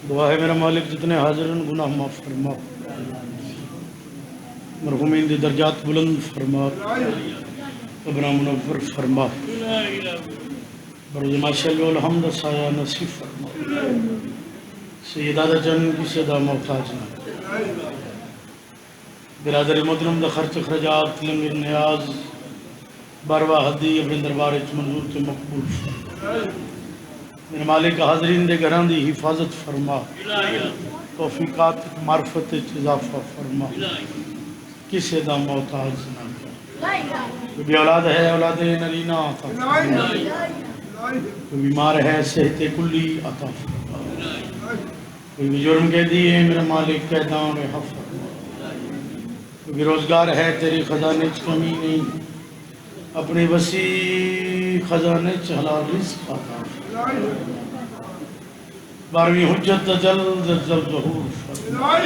دعا ہے میرا مالک جتنے حاضرین گناہ معاف فرما، مرحومین دی درجات بلند فرما، قبرہ منور فرما، بروز ماشاءاللہ والحمد سایہ نصیب فرما، سیدہ دا جن کی صدا محتاج نہ، برادر محترم دا خرچ اخراجات لنگر نیاز بارواہ حدی اپنے دربار اچ منظور تے مقبول فرما، میرے مالک حاضرین دے گھران دی حفاظت فرما، توفیقات معرفت اضافہ فرما، کسی دا محتاج نہ کر، بھی اولاد ہے اولاد نرینہ عطا فرما، کوئی بیمار ہے صحت کلی عطا فرما، کوئی بھی جرم کے دیئے میرا مالک قیدان رہا فرما، کوئی بھی روزگار ہے تیری خزانے چ کمی نہیں، اپنی وسیع خزانے چ حلال رزق عطا فرما، 12ویں حجت جلد ظہور فرما،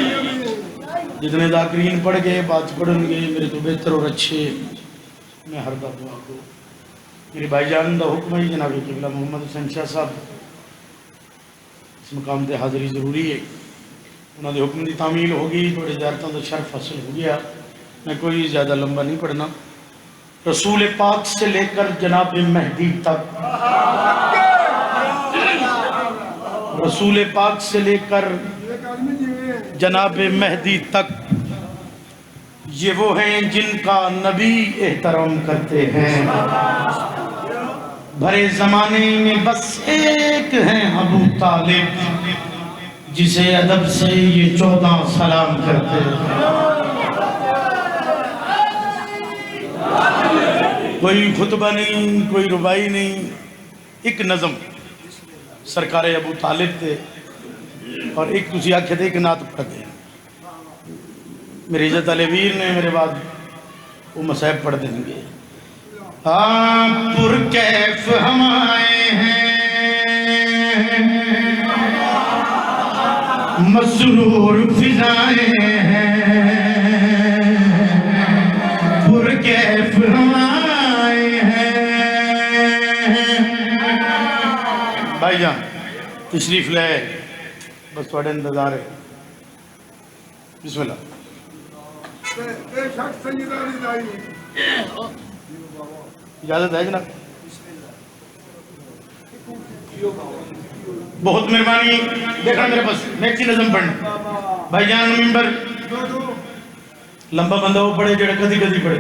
جتنے ذاکرین پڑھ گئے بات پڑھن گے میرے تو بہتر اور اچھے میں ہر دا دعا کو میری بھائی جان دا حکم ہے جناب قبلہ محمد حسین شاہ صاحب اس مقام تے حاضری ضروری ہے، انہوں نے حکم دی تعمیل ہوگی تھوڑے زیارتوں دا شرف حاصل ہو گیا، میں کوئی زیادہ لمبا نہیں پڑھنا۔ رسول پاک سے لے کر جناب مہدی تک، رسول پاک سے لے کر جناب مہدی تک، یہ وہ ہیں جن کا نبی احترام کرتے ہیں، بھرے زمانے میں بس ایک ہیں ابو طالب، جسے ادب سے یہ 14 سلام کرتے ہیں۔ کوئی خطبہ نہیں، کوئی ربائی نہیں، ایک نظم سرکار ابو طالب تھے اور ایک تسی آکھے تھے ایک نعت پڑھ دیں، میری عزت علی ویر نے میرے بعد وہ مصحب پڑھ دیں گے۔ آپ پر کیف ہم آئے ہیں، مسرور فضائیں ہیں، پر کیف ہم آئے ہیں۔ بھائی جان تشریف لے، بس تھوڑے انتظار ہے، بسم اللہ۔ اجازت ہے جناب؟ بہت مہربانی، دیکھنا میرے پاس میں ایک نظم پڑھنا، بھائی جان ممبر لمبا بندہ وہ پڑھے جڑا کدی کدی پڑھے۔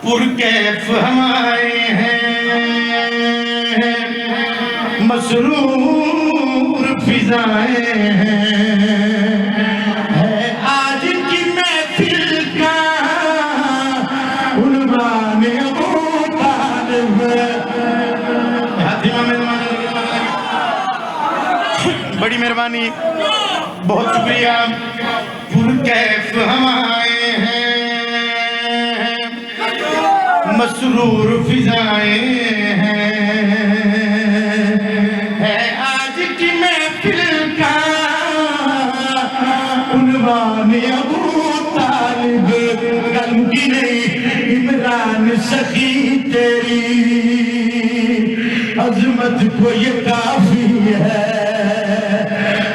پر کیف ہم آئے ہیں، مسرور فضائیں ہیں، بڑی مہربانی، بہت شکریہ۔ پر کیف ہم آئے ہیں، مسرور فضائیں ہیں، ہے آج کی محفل کا عنوان ابو طالب، قلم کی نہیں عمران سخی تیری عظمت کو یہ کافی ہے،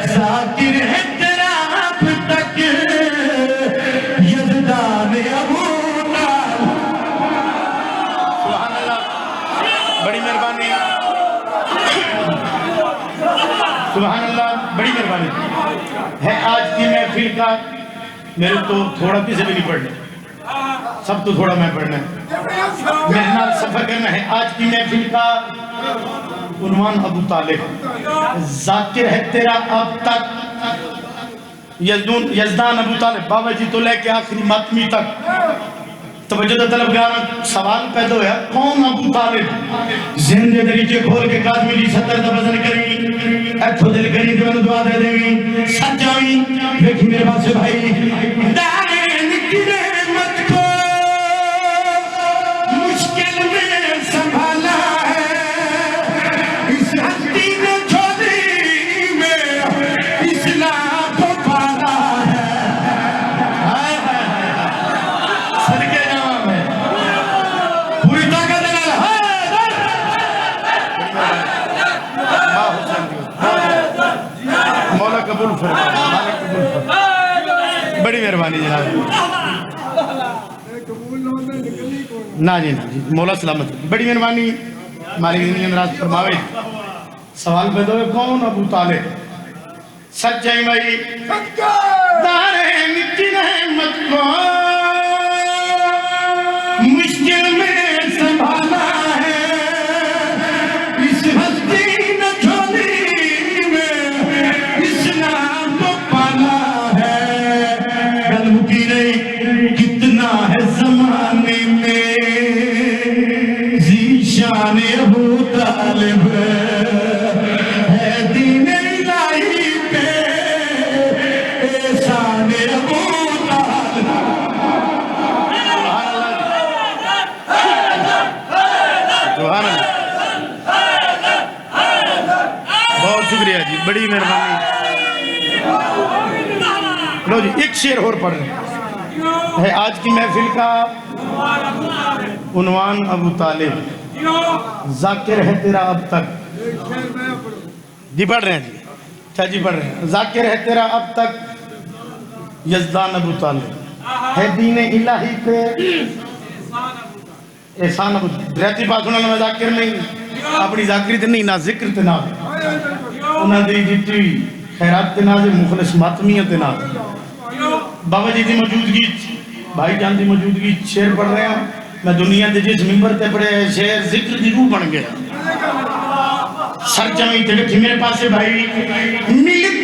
ذاکر ہے تیرا اب تک یزدان ابو طالب۔ سبحان اللہ، بڑی مہربانی، سبحان اللہ، بڑی مہربانی ہے۔ آج کی محفل کا میرے تو تھوڑا کسی بھی نہیں پڑھنا، سب تو تھوڑا میں پڑھنا ہے، میرے نال سفر کرنا ہے۔ آج کی محفل کا عنوان ابو طالب، ذاکر ہے تیرا اب تک یزدان ابو طالب، بابا جی تو لے کے آخری ماتمی تک توجہ طلبگار سوال پیدا ہوا، کون ابو طالب؟ زندے دریچے کھول کے کاظمی دی ستر دا بزن کری، ایتھو دل کری تو دعا دے دیں سچ جاویں، دیکھی میرے پاس بھائی دارین کی رحمت کو مشکل میں سنبھالا ہے، اس ہستی نے چھوڑی میں اسلام کو پالا ہے۔ صدقے جواب ہے، پوری طاقت ہے، قبول فرمائے، مالک قبول فرمائے، بڑی مہربانی جناب۔ نا جی نا جی، مولا سلامت، بڑی مہربانی، مالک دنیا نراز فرماوے۔ سوال پیدا ہوئے کون ابو طالب؟ سچائی بھائی دارین کی رحمت کو مشکل میں سنبھالا ہے، اس ہستی نہ چھوڑی میں اسلام کو پالا ہے، قلب کی نہیں کتنا ہے زمانے میں ذیشان ابو طالب ہے، دین الہی پہ احسان ابو طالب۔ سبحان اللہ، بہت شکریہ جی، بڑی مہربانی۔ لو جی ایک شعر اور پڑھ رہے ہیں، آج کی محفل کا عنوان ابو طالب، ذاکر ہے تیرا اب تک، جی پڑھ رہے ہیں جی، اچھا جی پڑھ رہے ہیں، ذاکر ہے تیرا اب تک یزدان ابو طالب ہے، دین الہی پہ احسان ابو طالب۔ رہتی بات ہونا میں ذاکر نہیں، اپنی ذاکری تے نہیں، نہ ذکر تے نہ انہاں دی جیتی خیرات تے نہ مخلص ماتمیت تے نہ۔ بابا جی دی موجودگی، بھائی جان دی موجودگی شعر پڑھ رہے ہیں، میں دنیا دے جس ممبر تے پڑھے شعر ذکر دی روح بن گیا۔ سر جمعی تے بیٹھی میرے پاس بھائی مل